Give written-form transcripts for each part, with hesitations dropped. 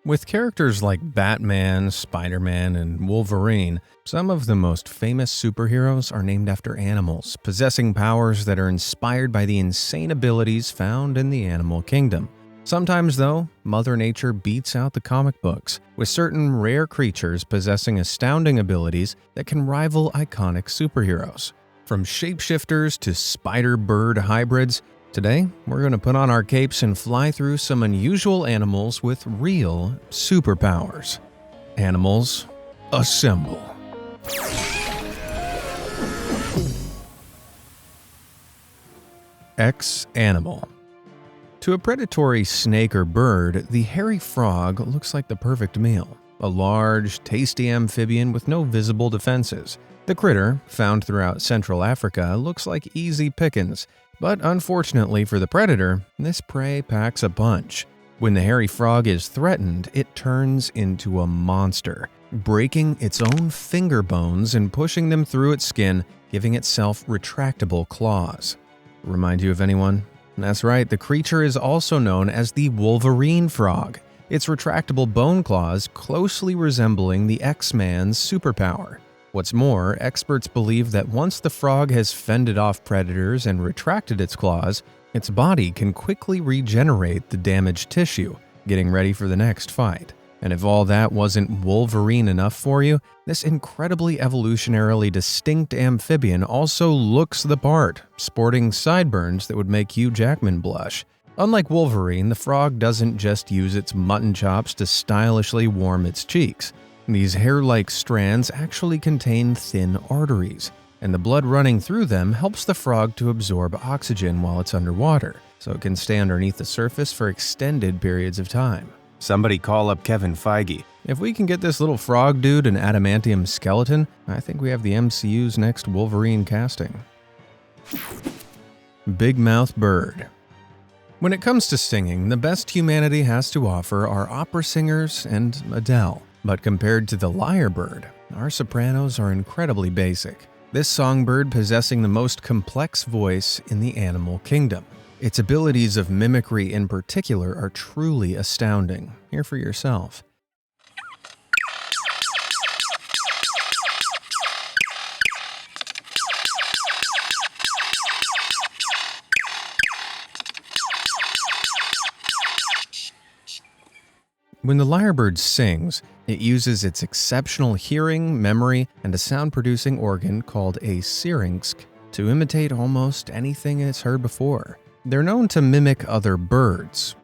With characters like Batman, Spider-Man, and Wolverine, some of the most famous superheroes are named after animals, possessing powers that are inspired by the insane abilities found in the animal kingdom. Sometimes, though, Mother Nature beats out the comic books, with certain rare creatures possessing astounding abilities that can rival iconic superheroes. From shapeshifters to spider-bird hybrids, today, we're going to put on our capes and fly through some unusual animals with real superpowers. Animals, assemble. X-Animal. To a predatory snake or bird, the hairy frog looks like the perfect meal. A large, tasty amphibian with no visible defenses. The critter, found throughout Central Africa, looks like easy pickings. But unfortunately for the predator, this prey packs a punch. When the hairy frog is threatened, it turns into a monster, breaking its own finger bones and pushing them through its skin, giving itself retractable claws. Remind you of anyone? That's right, the creature is also known as the Wolverine frog, its retractable bone claws closely resembling the X-Man's superpower. What's more, experts believe that once the frog has fended off predators and retracted its claws, its body can quickly regenerate the damaged tissue, getting ready for the next fight. And if all that wasn't Wolverine enough for you, this incredibly evolutionarily distinct amphibian also looks the part, sporting sideburns that would make Hugh Jackman blush. Unlike Wolverine, the frog doesn't just use its mutton chops to stylishly warm its cheeks. These hair-like strands actually contain thin arteries, and the blood running through them helps the frog to absorb oxygen while it's underwater, so it can stay underneath the surface for extended periods of time. Somebody call up Kevin Feige. If we can get this little frog dude an adamantium skeleton, I think we have the MCU's next Wolverine casting. Big Mouth Bird. When it comes to singing, the best humanity has to offer are opera singers and Adele. But compared to the lyrebird, our sopranos are incredibly basic. This songbird possessing the most complex voice in the animal kingdom. Its abilities of mimicry in particular are truly astounding. Hear for yourself. When the lyrebird sings, it uses its exceptional hearing, memory, and a sound-producing organ called a syrinx to imitate almost anything it's heard before. They're known to mimic other birds.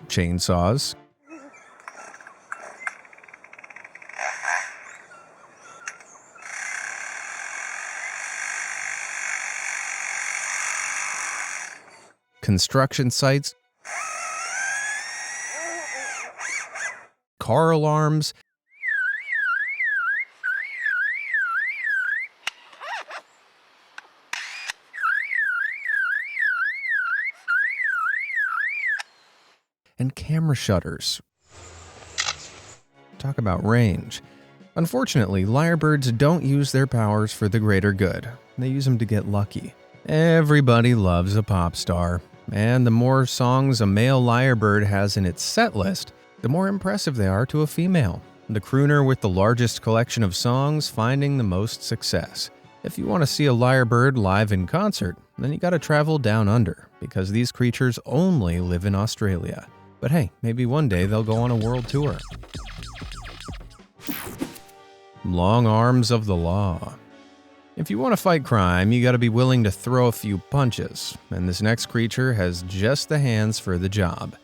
Chainsaws, construction sites, car alarms, and camera shutters. Talk about range. Unfortunately, lyrebirds don't use their powers for the greater good. They use them to get lucky. Everybody loves a pop star. And the more songs a male lyrebird has in its set list, the more impressive they are to a female. The crooner with the largest collection of songs finding the most success. If you want to see a lyrebird live in concert, then you gotta travel down under, because these creatures only live in Australia. But hey, maybe one day they'll go on a world tour. Long arms of the law. If you want to fight crime, you gotta be willing to throw a few punches, and this next creature has just the hands for the job.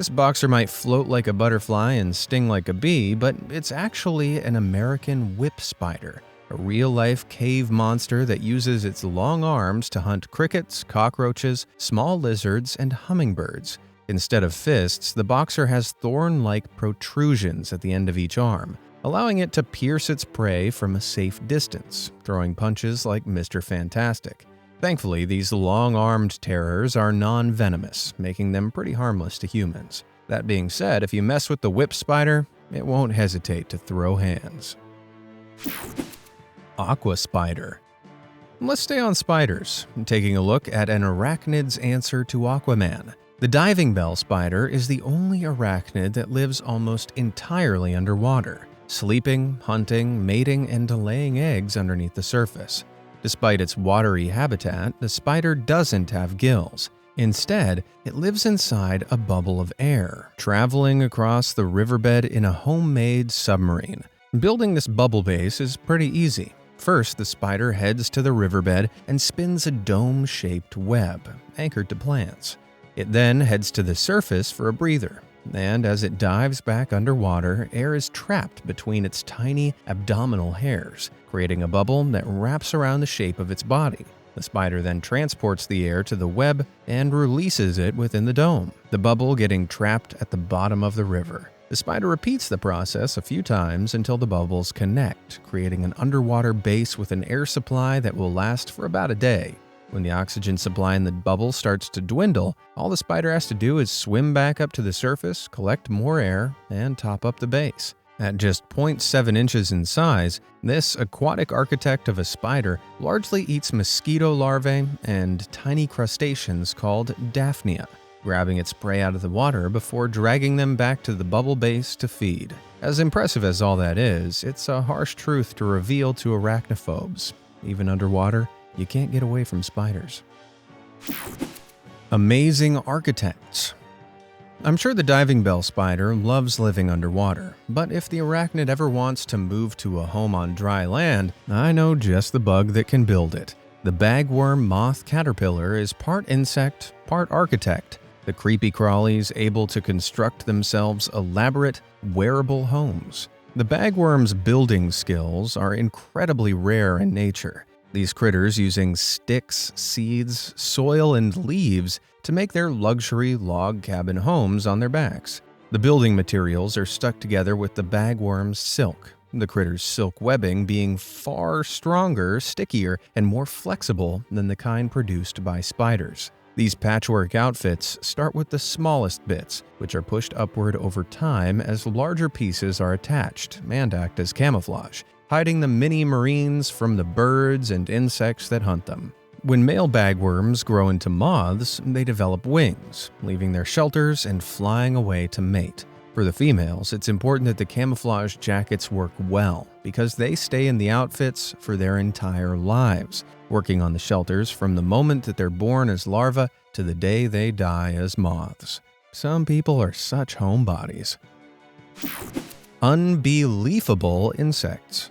This boxer might float like a butterfly and sting like a bee, but it's actually an American whip spider, a real-life cave monster that uses its long arms to hunt crickets, cockroaches, small lizards, and hummingbirds. Instead of fists, the boxer has thorn-like protrusions at the end of each arm, allowing it to pierce its prey from a safe distance, throwing punches like Mr. Fantastic. Thankfully, these long-armed terrors are non-venomous, making them pretty harmless to humans. That being said, if you mess with the whip spider, it won't hesitate to throw hands. Aqua spider. Let's stay on spiders, taking a look at an arachnid's answer to Aquaman. The diving bell spider is the only arachnid that lives almost entirely underwater, sleeping, hunting, mating, and laying eggs underneath the surface. Despite its watery habitat, the spider doesn't have gills. Instead, it lives inside a bubble of air, traveling across the riverbed in a homemade submarine. Building this bubble base is pretty easy. First, the spider heads to the riverbed and spins a dome-shaped web, anchored to plants. It then heads to the surface for a breather, and as it dives back underwater, air is trapped between its tiny abdominal hairs, creating a bubble that wraps around the shape of its body. The spider then transports the air to the web and releases it within the dome, the bubble getting trapped at the bottom of the river. The spider repeats the process a few times until the bubbles connect, creating an underwater base with an air supply that will last for about a day. When the oxygen supply in the bubble starts to dwindle, all the spider has to do is swim back up to the surface, collect more air, and top up the base. At just 0.7 inches in size, this aquatic architect of a spider largely eats mosquito larvae and tiny crustaceans called Daphnia, grabbing its prey out of the water before dragging them back to the bubble base to feed. As impressive as all that is, it's a harsh truth to reveal to arachnophobes. Even underwater, you can't get away from spiders. Amazing architects. I'm sure the diving bell spider loves living underwater, but if the arachnid ever wants to move to a home on dry land, I know just the bug that can build it. The bagworm moth caterpillar is part insect, part architect. The creepy crawlies able to construct themselves elaborate, wearable homes. The bagworm's building skills are incredibly rare in nature. These critters using sticks, seeds, soil, and leaves to make their luxury log cabin homes on their backs. The building materials are stuck together with the bagworm's silk, the critter's silk webbing being far stronger, stickier, and more flexible than the kind produced by spiders. These patchwork outfits start with the smallest bits, which are pushed upward over time as larger pieces are attached and act as camouflage, hiding the mini marines from the birds and insects that hunt them. When male bagworms grow into moths, they develop wings, leaving their shelters and flying away to mate. For the females, it's important that the camouflage jackets work well because they stay in the outfits for their entire lives, working on the shelters from the moment that they're born as larvae to the day they die as moths. Some people are such homebodies. Unbelievable insects.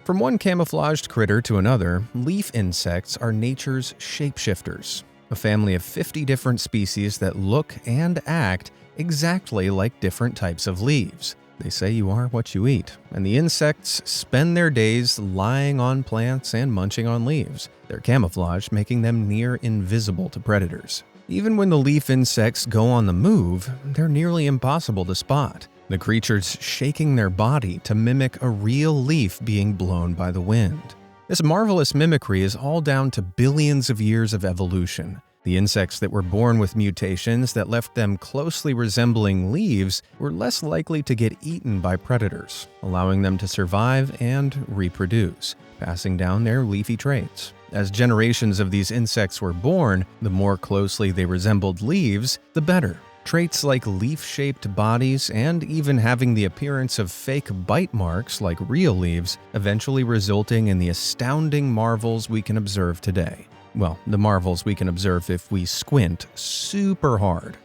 From one camouflaged critter to another, leaf insects are nature's shapeshifters, a family of 50 different species that look and act exactly like different types of leaves. They say you are what you eat, and the insects spend their days lying on plants and munching on leaves, their camouflage making them near invisible to predators. Even when the leaf insects go on the move, they're nearly impossible to spot, the creatures shaking their body to mimic a real leaf being blown by the wind. This marvelous mimicry is all down to billions of years of evolution. The insects that were born with mutations that left them closely resembling leaves were less likely to get eaten by predators, allowing them to survive and reproduce, passing down their leafy traits. As generations of these insects were born, the more closely they resembled leaves, the better. Traits like leaf-shaped bodies and even having the appearance of fake bite marks like real leaves, eventually resulting in the astounding marvels we can observe today. Well, the marvels we can observe if we squint super hard.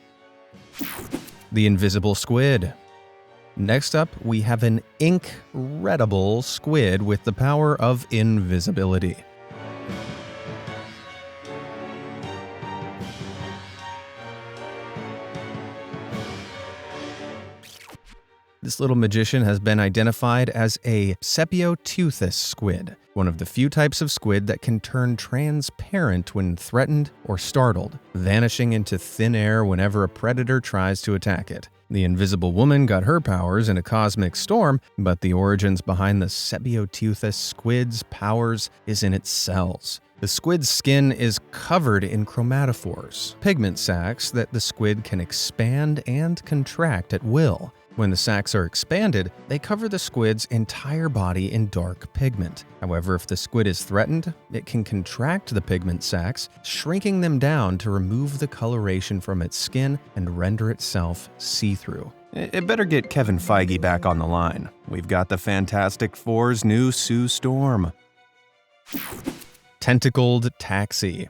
The invisible squid. Next up, we have an incredible squid with the power of invisibility. This little magician has been identified as a Sepioteuthis squid, one of the few types of squid that can turn transparent when threatened or startled, vanishing into thin air whenever a predator tries to attack it. The Invisible Woman got her powers in a cosmic storm, but the origins behind the Sepioteuthis squid's powers is in its cells. The squid's skin is covered in chromatophores, pigment sacs that the squid can expand and contract at will. When the sacs are expanded, they cover the squid's entire body in dark pigment. However, if the squid is threatened, it can contract the pigment sacs, shrinking them down to remove the coloration from its skin and render itself see-through. It better get Kevin Feige back on the line. We've got the Fantastic Four's new Sue Storm. Tentacled taxi.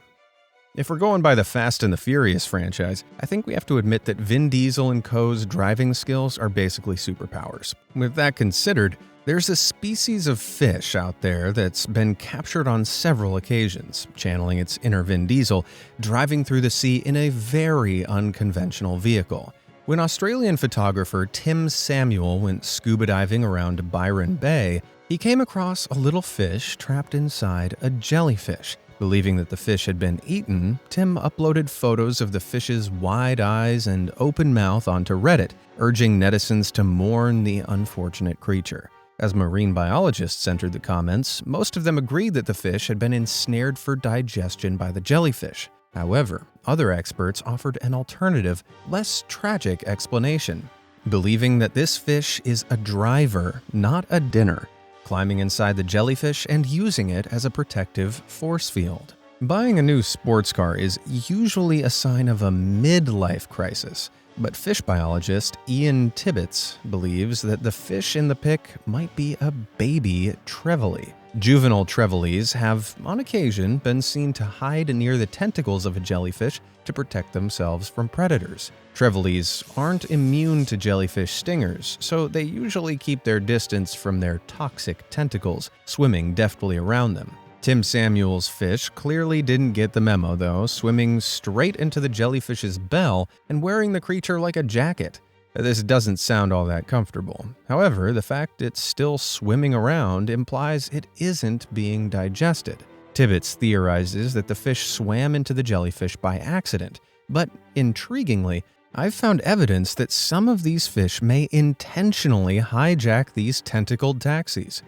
If we're going by the Fast and the Furious franchise, I think we have to admit that Vin Diesel and co.'s driving skills are basically superpowers. With that considered, there's a species of fish out there that's been captured on several occasions, channeling its inner Vin Diesel, driving through the sea in a very unconventional vehicle. When Australian photographer Tim Samuel went scuba diving around Byron Bay, he came across a little fish trapped inside a jellyfish. Believing that the fish had been eaten, Tim uploaded photos of the fish's wide eyes and open mouth onto Reddit, urging netizens to mourn the unfortunate creature. As marine biologists entered the comments, most of them agreed that the fish had been ensnared for digestion by the jellyfish. However, other experts offered an alternative, less tragic explanation, believing that this fish is a driver, not a dinner, climbing inside the jellyfish and using it as a protective force field. Buying a new sports car is usually a sign of a midlife crisis, but fish biologist Ian Tibbets believes that the fish in the pic might be a baby trevally. Juvenile trevallies have, on occasion, been seen to hide near the tentacles of a jellyfish to protect themselves from predators. Trevallies aren't immune to jellyfish stingers, so they usually keep their distance from their toxic tentacles, swimming deftly around them. Tim Samuel's fish clearly didn't get the memo, though, swimming straight into the jellyfish's bell and wearing the creature like a jacket. This doesn't sound all that comfortable. However, the fact it's still swimming around implies it isn't being digested. Tibbets theorizes that the fish swam into the jellyfish by accident, but intriguingly, I've found evidence that some of these fish may intentionally hijack these tentacled taxis.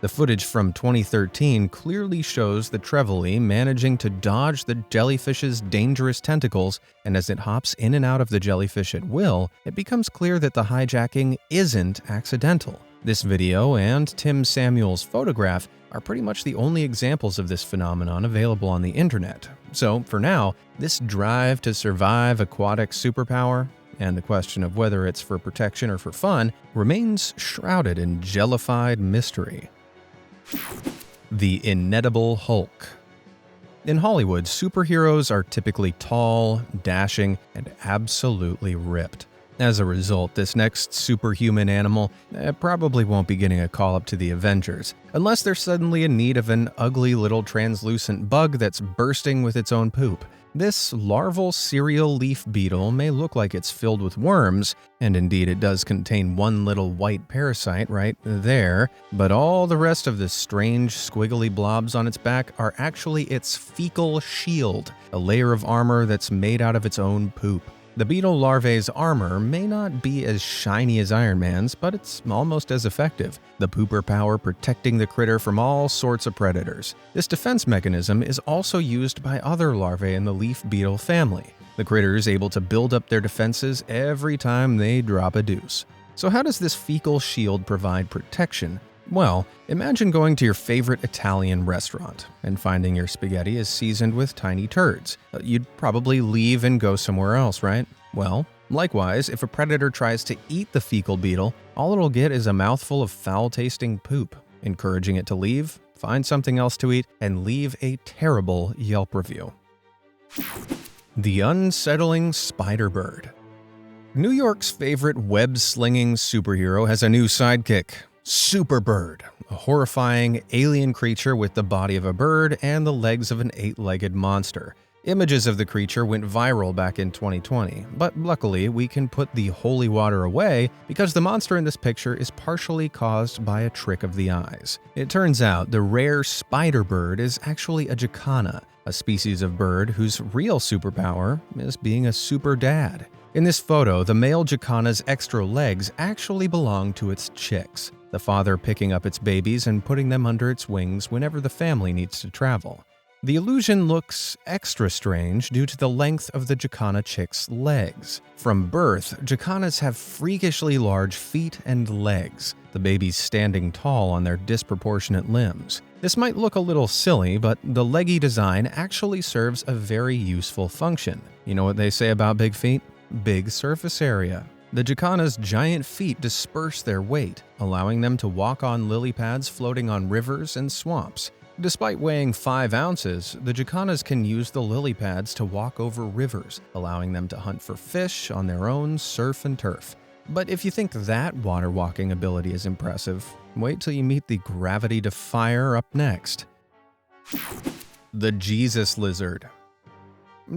The footage from 2013 clearly shows the trevally managing to dodge the jellyfish's dangerous tentacles, and as it hops in and out of the jellyfish at will, it becomes clear that the hijacking isn't accidental. This video and Tim Samuel's photograph are pretty much the only examples of this phenomenon available on the internet. So, for now, this drive to survive aquatic superpower, and the question of whether it's for protection or for fun, remains shrouded in jellified mystery. The Inedible Hulk. In Hollywood, superheroes are typically tall, dashing, and absolutely ripped. As a result, this next superhuman animal probably won't be getting a call up to the Avengers, unless they're suddenly in need of an ugly little translucent bug that's bursting with its own poop. This larval cereal leaf beetle may look like it's filled with worms, and indeed it does contain one little white parasite right there, but all the rest of the strange squiggly blobs on its back are actually its fecal shield, a layer of armor that's made out of its own poop. The beetle larvae's armor may not be as shiny as Iron Man's, but it's almost as effective, the pooper power protecting the critter from all sorts of predators. This defense mechanism is also used by other larvae in the leaf beetle family. The critter is able to build up their defenses every time they drop a deuce. So how does this fecal shield provide protection? Well, imagine going to your favorite Italian restaurant and finding your spaghetti is seasoned with tiny turds. You'd probably leave and go somewhere else, right? Well, likewise, if a predator tries to eat the fecal beetle, all it'll get is a mouthful of foul-tasting poop, encouraging it to leave, find something else to eat, and leave a terrible Yelp review. The unsettling spider bird. New York's favorite web-slinging superhero has a new sidekick, Superbird, a horrifying alien creature with the body of a bird and the legs of an 8-legged monster. Images of the creature went viral back in 2020, but luckily we can put the holy water away because the monster in this picture is partially caused by a trick of the eyes. It turns out the rare spider bird is actually a jacana, a species of bird whose real superpower is being a super dad. In this photo, the male jacana's extra legs actually belong to its chicks, the father picking up its babies and putting them under its wings whenever the family needs to travel. The illusion looks extra strange due to the length of the jacana chick's legs. From birth, jacanas have freakishly large feet and legs, the babies standing tall on their disproportionate limbs. This might look a little silly, but the leggy design actually serves a very useful function. You know what they say about big feet? Big surface area. The jacana's giant feet disperse their weight, allowing them to walk on lily pads floating on rivers and swamps. Despite weighing 5 ounces, the jacanas can use the lily pads to walk over rivers, allowing them to hunt for fish on their own surf and turf. But if you think that water walking ability is impressive, wait till you meet the gravity defier up next. The Jesus lizard.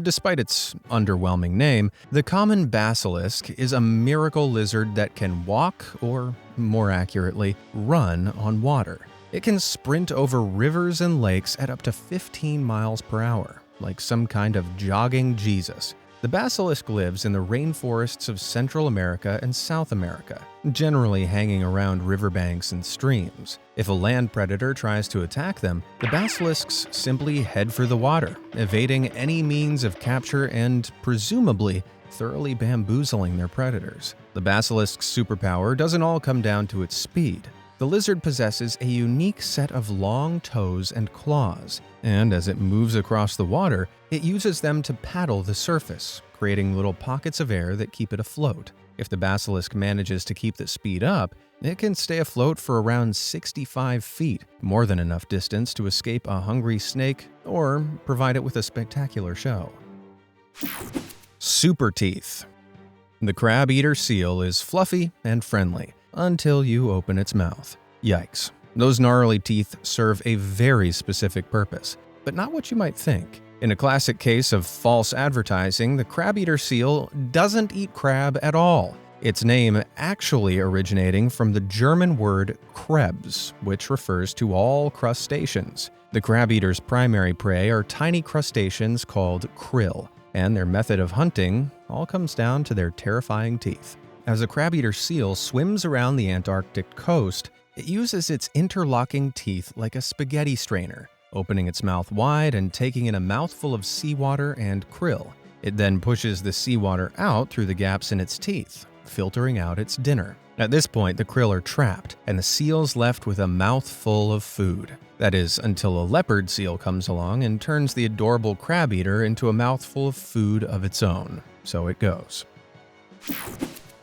Despite its underwhelming name, the common basilisk is a miracle lizard that can walk, or more accurately, run on water. It can sprint over rivers and lakes at up to 15 miles per hour, like some kind of jogging Jesus. The basilisk lives in the rainforests of Central America and South America, generally hanging around riverbanks and streams. If a land predator tries to attack them, the basilisks simply head for the water, evading any means of capture and, presumably, thoroughly bamboozling their predators. The basilisk's superpower doesn't all come down to its speed. The lizard possesses a unique set of long toes and claws, and as it moves across the water, it uses them to paddle the surface, creating little pockets of air that keep it afloat. If the basilisk manages to keep the speed up, it can stay afloat for around 65 feet, more than enough distance to escape a hungry snake or provide it with a spectacular show. Super teeth. The crab-eater seal is fluffy and friendly, until you open its mouth. Yikes. Those gnarly teeth serve a very specific purpose, but not what you might think. In a classic case of false advertising, the crab-eater seal doesn't eat crab at all. Its name actually originating from the German word Krebs, which refers to all crustaceans. The crab-eater's primary prey are tiny crustaceans called krill, and their method of hunting all comes down to their terrifying teeth. As a crab-eater seal swims around the Antarctic coast, it uses its interlocking teeth like a spaghetti strainer, opening its mouth wide and taking in a mouthful of seawater and krill. It then pushes the seawater out through the gaps in its teeth, filtering out its dinner. At this point, the krill are trapped, and the seal's left with a mouthful of food. That is, until a leopard seal comes along and turns the adorable crab-eater into a mouthful of food of its own. So it goes.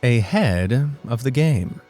A head of the game.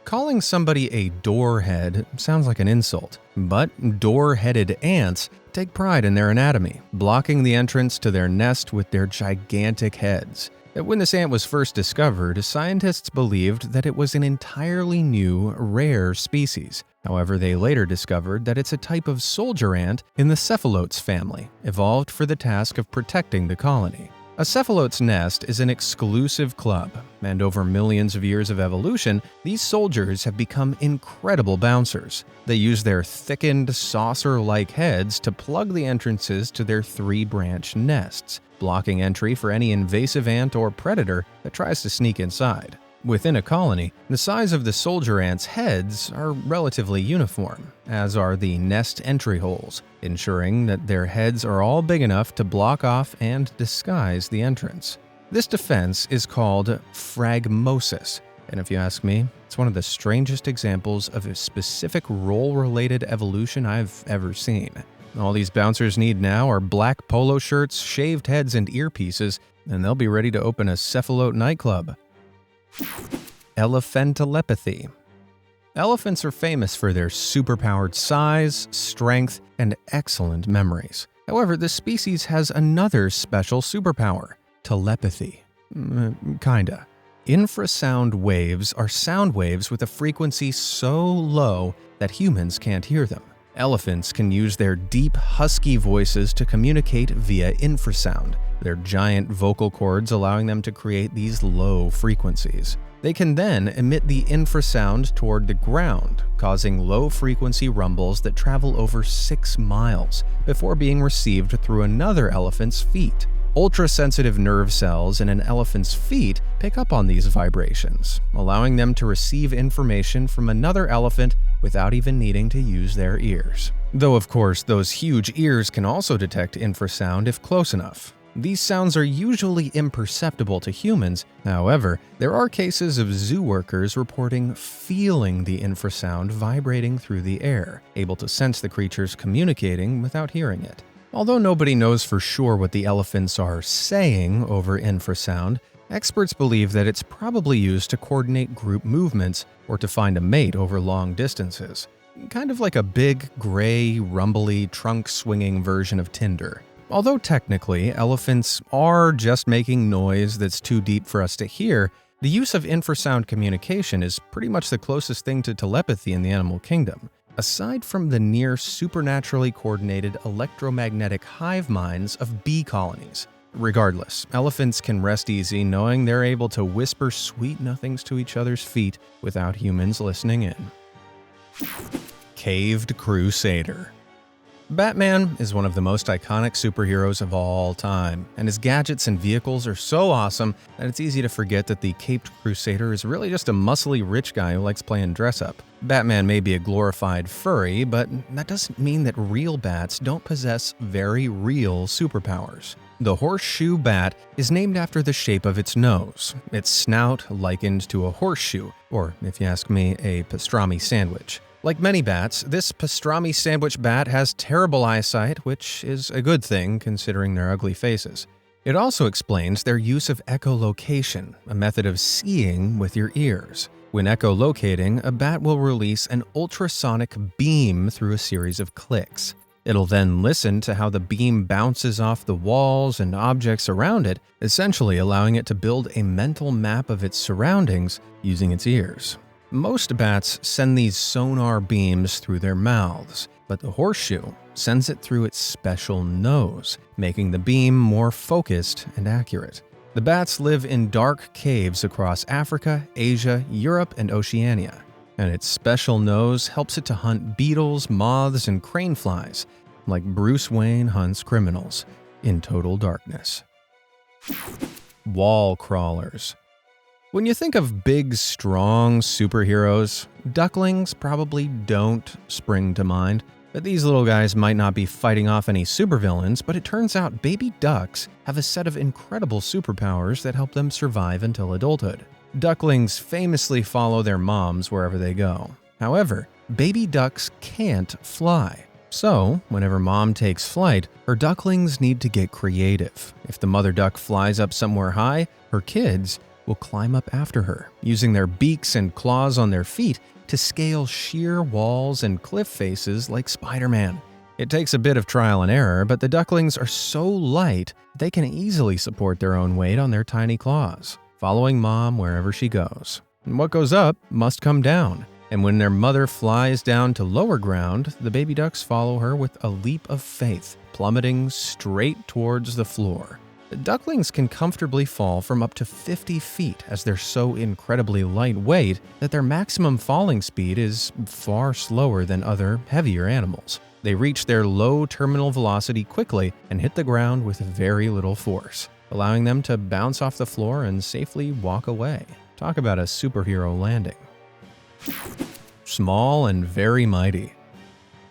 Calling somebody a doorhead sounds like an insult, but door-headed ants take pride in their anatomy, blocking the entrance to their nest with their gigantic heads. When this ant was first discovered, scientists believed that it was an entirely new, rare species. However, they later discovered that it's a type of soldier ant in the cephalotes family, evolved for the task of protecting the colony. A cephalote's nest is an exclusive club, and over millions of years of evolution, these soldiers have become incredible bouncers. They use their thickened, saucer-like heads to plug the entrances to their 3-branch nests, blocking entry for any invasive ant or predator that tries to sneak inside. Within a colony, the size of the soldier ants' heads are relatively uniform, as are the nest entry holes, ensuring that their heads are all big enough to block off and disguise the entrance. This defense is called phragmosis, and if you ask me, it's one of the strangest examples of a specific role-related evolution I've ever seen. All these bouncers need now are black polo shirts, shaved heads, and earpieces, and they'll be ready to open a cephalote nightclub. Elephantelepathy. Elephants are famous for their superpowered size, strength, and excellent memories. However, this species has another special superpower: telepathy. Kinda. Infrasound waves are sound waves with a frequency so low that humans can't hear them. Elephants can use their deep, husky voices to communicate via infrasound, their giant vocal cords allowing them to create these low frequencies. They can then emit the infrasound toward the ground, causing low-frequency rumbles that travel over 6 miles before being received through another elephant's feet. Ultra-sensitive nerve cells in an elephant's feet pick up on these vibrations, allowing them to receive information from another elephant without even needing to use their ears. Though, of course, those huge ears can also detect infrasound if close enough. These sounds are usually imperceptible to humans. However, there are cases of zoo workers reporting feeling the infrasound vibrating through the air, able to sense the creatures communicating without hearing it. Although nobody knows for sure what the elephants are saying over infrasound, experts believe that it's probably used to coordinate group movements or to find a mate over long distances. Kind of like a big, gray, rumbly, trunk-swinging version of Tinder. Although technically, elephants are just making noise that's too deep for us to hear, the use of infrasound communication is pretty much the closest thing to telepathy in the animal kingdom. Aside from the near supernaturally coordinated electromagnetic hive minds of bee colonies. Regardless, elephants can rest easy knowing they're able to whisper sweet nothings to each other's feet without humans listening in. Caved Crusader. Batman is one of the most iconic superheroes of all time, and his gadgets and vehicles are so awesome that it's easy to forget that the Caped Crusader is really just a muscly rich guy who likes playing dress-up. Batman may be a glorified furry, but that doesn't mean that real bats don't possess very real superpowers. The horseshoe bat is named after the shape of its nose, its snout likened to a horseshoe, or, if you ask me, a pastrami sandwich. Like many bats, this pastrami sandwich bat has terrible eyesight, which is a good thing considering their ugly faces. It also explains their use of echolocation, a method of seeing with your ears. When echolocating, a bat will release an ultrasonic beam through a series of clicks. It'll then listen to how the beam bounces off the walls and objects around it, essentially allowing it to build a mental map of its surroundings using its ears. Most bats send these sonar beams through their mouths, but the horseshoe sends it through its special nose, making the beam more focused and accurate. The bats live in dark caves across Africa, Asia, Europe, and Oceania, and its special nose helps it to hunt beetles, moths, and crane flies, like Bruce Wayne hunts criminals in total darkness. Wall crawlers. When you think of big, strong superheroes, ducklings probably don't spring to mind. But these little guys might not be fighting off any supervillains, but it turns out baby ducks have a set of incredible superpowers that help them survive until adulthood. Ducklings famously follow their moms wherever they go. However, baby ducks can't fly. So, whenever mom takes flight, her ducklings need to get creative. If the mother duck flies up somewhere high, her kids will climb up after her, using their beaks and claws on their feet to scale sheer walls and cliff faces like Spider-Man. It takes a bit of trial and error, but the ducklings are so light they can easily support their own weight on their tiny claws, following mom wherever she goes. And what goes up must come down, and when their mother flies down to lower ground, the baby ducks follow her with a leap of faith, plummeting straight towards the floor. Ducklings can comfortably fall from up to 50 feet as they're so incredibly lightweight that their maximum falling speed is far slower than other, heavier animals. They reach their low terminal velocity quickly and hit the ground with very little force, allowing them to bounce off the floor and safely walk away. Talk about a superhero landing. Small and very mighty.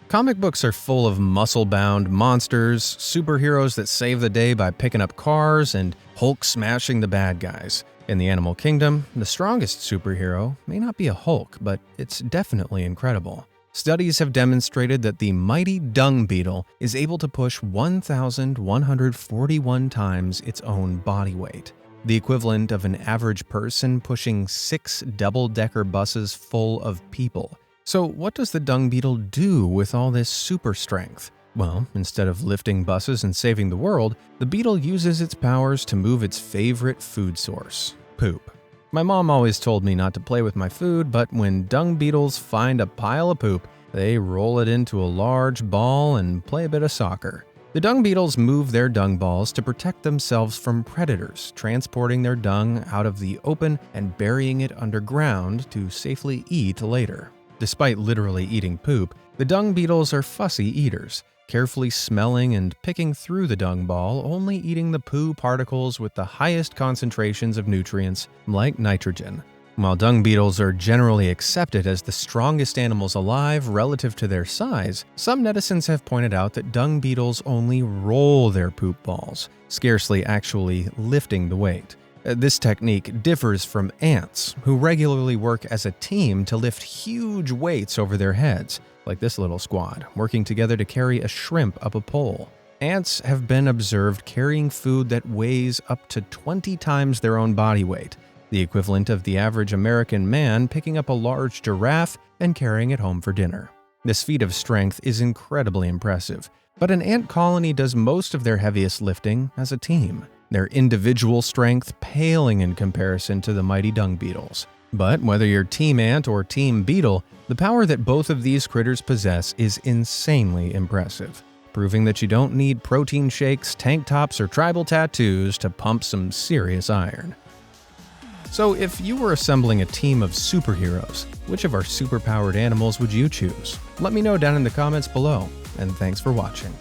Comic books are full of muscle-bound monsters, superheroes that save the day by picking up cars, and Hulk smashing the bad guys. In the animal kingdom, the strongest superhero may not be a Hulk, but it's definitely incredible. Studies have demonstrated that the mighty dung beetle is able to push 1,141 times its own body weight, the equivalent of an average person pushing 6 double-decker buses full of people. So what does the dung beetle do with all this super strength? Well, instead of lifting buses and saving the world, the beetle uses its powers to move its favorite food source, poop. My mom always told me not to play with my food, but when dung beetles find a pile of poop, they roll it into a large ball and play a bit of soccer. The dung beetles move their dung balls to protect themselves from predators, transporting their dung out of the open and burying it underground to safely eat later. Despite literally eating poop, the dung beetles are fussy eaters, carefully smelling and picking through the dung ball, only eating the poo particles with the highest concentrations of nutrients, like nitrogen. While dung beetles are generally accepted as the strongest animals alive relative to their size, some netizens have pointed out that dung beetles only roll their poop balls, scarcely actually lifting the weight. This technique differs from ants, who regularly work as a team to lift huge weights over their heads, like this little squad, working together to carry a shrimp up a pole. Ants have been observed carrying food that weighs up to 20 times their own body weight, the equivalent of the average American man picking up a large giraffe and carrying it home for dinner. This feat of strength is incredibly impressive, but an ant colony does most of their heaviest lifting as a team, their individual strength paling in comparison to the mighty dung beetles. But whether you're team ant or team beetle, the power that both of these critters possess is insanely impressive, proving that you don't need protein shakes, tank tops, or tribal tattoos to pump some serious iron. So if you were assembling a team of superheroes, which of our superpowered animals would you choose? Let me know down in the comments below, and thanks for watching.